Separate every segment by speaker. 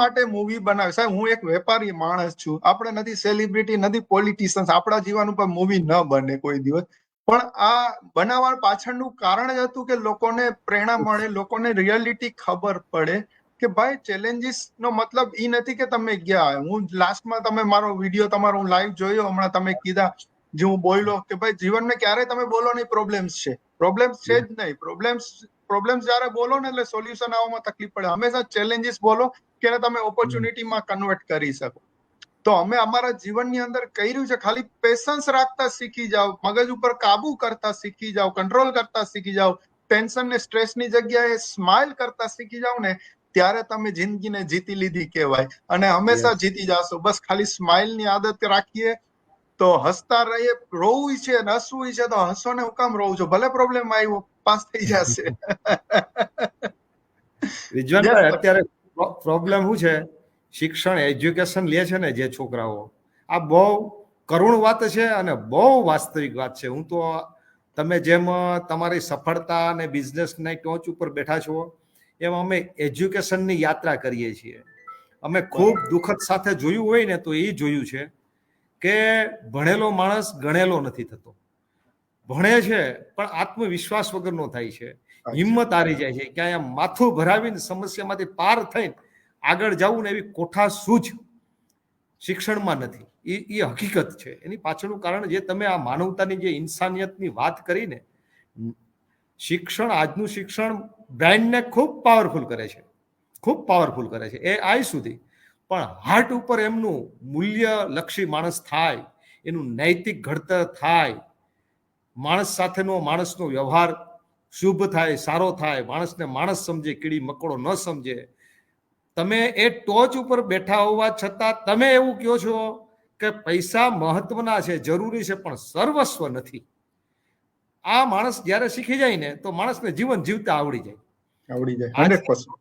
Speaker 1: માટે મૂવી બનાવે? સાહેબ, હું એક વેપારી માણસ છું, આપણે નથી સેલિબ્રિટી, નથી પોલિટિશિયન્સ, આપણા જીવન ઉપર મૂવી ન બને કોઈ દિવસ. પણ આ બનાવવા પાછળનું કારણ જ હતું કે લોકોને પ્રેરણા મળે, લોકોને રિયાલિટી ખબર પડે કે ભાઈ ચેલેન્જીસ નો મતલબ ઈ નથી કે તમે ગયા. હું લાસ્ટમાં તમે મારો વિડીયો તમારો હું લાઈવ જોયો હમણાં, તમે કીધા જે હું બોલ્યો કે ભાઈ જીવનમાં ક્યારે તમે બોલો નહીં પ્રોબ્લેમ્સ છે. પ્રોબ્લેમ્સ છે જ નહીં. પ્રોબ્લેમ્સ જયારે બોલો ને એટલે સોલ્યુશન આવવામાં તકલીફ પડે. હંમેશા ચેલેન્જીસ બોલો કે તમે ઓપોર્ચ્યુનિટીમાં કન્વર્ટ કરી શકો. તો અમે અમારા જીવનની અંદર કર્યું છે, ખાલી પેશન્સ રાખતા શીખી જાઓ, મગજ ઉપર કાબુ કરતા શીખી જાઓ, કંટ્રોલ કરતા શીખી જાઓ, ટેન્શન ને સ્ટ્રેસની જગ્યાએ સ્માઇલ કરતા શીખી જાઓ ને, ત્યારે તમે જિંદગીને જીતી લીધી કહેવાય. અને હંમેશા જીતી જાશો. બસ ખાલી સ્માઇલની આદત રાખીએ તો હસતા રહીએ. રોવું છે ને હસવું છે તો હસો ને હું કામ રોવું છો, ભલે પ્રોબ્લેમ આવ્યો, પાસ થઈ જશે.
Speaker 2: રિજવાનભાઈ, અત્યારે પ્રોબ્લેમ શું છે, શિક્ષણ એજ્યુકેશન લે છે ને જે છોકરાઓ, આ બહુ કરુણ વાત છે અને બહુ વાસ્તવિક વાત છે. હું તો તમે જેમ તમારી સફળતા અને બિઝનેસની ટોચ ઉપર બેઠા છો, એમ અમે એજ્યુકેશનની યાત્રા કરીએ છીએ. અમે ખૂબ દુઃખદ સાથે જોયું હોય ને તો એ જોયું છે કે ભણેલો માણસ ગણેલો નથી થતો. ભણે છે પણ આત્મવિશ્વાસ વગરનો થાય છે, હિંમત હારી જાય છે, ક્યાં આમ માથું ભરાવીને સમસ્યામાંથી પાર થઈને આગળ જવું ને એવી કોઠાસૂઝ શિક્ષણમાં નથી. એ હકીકત છે. એની પાછળનું કારણ જે તમે આ માનવતાની જે ઇન્સાનિયતની વાત કરીને, શિક્ષણ, આજનું શિક્ષણ બ્રેઇનને ખૂબ પાવરફુલ કરે છે, ખૂબ પાવરફુલ કરે છે એ આઈ સુધી. પણ હાર્ટ ઉપર એમનું મૂલ્યલક્ષી માણસ થાય, એનું નૈતિક ઘડતર થાય, માણસ સાથેનો માણસનો વ્યવહાર શુભ થાય, સારો થાય, માણસને માણસ સમજે, કીડી મકોડો ન સમજે. તમે એ ટોચ ઉપર બેઠા હોવા છતાં તમે એવું કહો છો કે પૈસા મહત્વના છે, જરૂરી છે, પણ સર્વસ્વ નથી. આ માણસ જ્યારે શીખી જાય ને તો માણસને જીવન જીવતા આવડી જાય.
Speaker 1: 100%.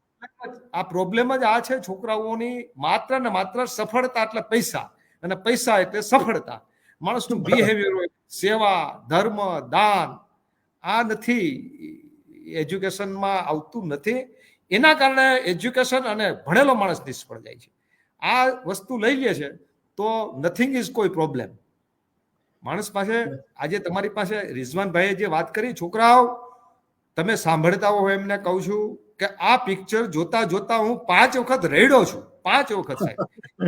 Speaker 2: આ પ્રોબ્લેમ જ આ છે છોકરાઓની. માત્ર ને માત્ર સફળતા એટલે પૈસા, અને પૈસા એટલે સફળતા. માણસનું બિહેવિયર હોય, સેવા, ધર્મ, દાન, આ નથી, એજ્યુકેશનમાં આવતું નથી. એના કારણે એજ્યુકેશન અને ભણેલો માણસ નિષ્ફળ જાય છે. આ વસ્તુ લઈ લે છે તો નથિંગ ઇઝ કોઈ પ્રોબ્લેમ. માણસ પાસે આજે તમારી પાસે રિઝવાનભાઈએ જે વાત કરી, છોકરાઓ તમે સાંભળતા હો, એમને કહું છું કે આ પિક્ચર જોતા જોતા હું 5 વખત રેડ્યો છું. 5 વખત સાહેબ.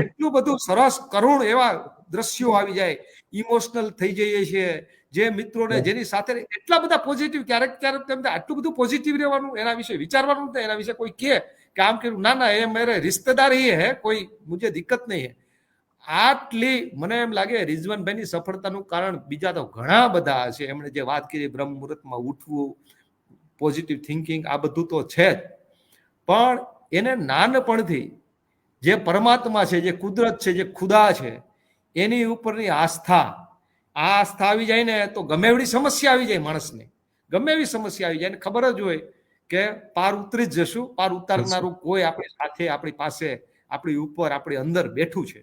Speaker 2: એટલું બધું સરસ કરુણ એવા દ્રશ્યો આવી જાય, ઇમોશનલ થઈ જઈએ છીએ. જે મિત્રોને જેની સાથે એટલા બધા પોઝિટિવ, ક્યારેક ક્યારેક તેમ આટલું બધું પોઝિટિવ રહેવાનું, એના વિશે વિચારવાનું નથી. એના વિશે કોઈ કહે કે આમ કર્યું, ના ના, એ મેરે રિશ્તેદાર હી હે, કોઈ મુજે દિક્કત નહીં હે. આટલી મને એમ લાગે રિઝવાનભાઈની સફળતાનું કારણ બીજા તો ઘણા બધા છે. એમણે જે વાત કરી, બ્રહ્મ મુહૂર્તમાં ઉઠવું, પોઝિટિવ થિંકિંગ, આ બધું તો છે જ. પણ એને નાનપણથી જે પરમાત્મા છે, જે કુદરત છે, જે ખુદા છે, એની ઉપરની આસ્થા, આ આસ્થા આવી જાય ને તો ગમે એવી સમસ્યા આવી જાય માણસને, ગમે એવી સમસ્યા આવી જાય, ખબર જ હોય કે પાર ઉતરી જ જશું. પાર ઉતારનારું કોઈ આપણી સાથે, આપણી પાસે, આપણી ઉપર, આપણી અંદર બેઠું છે.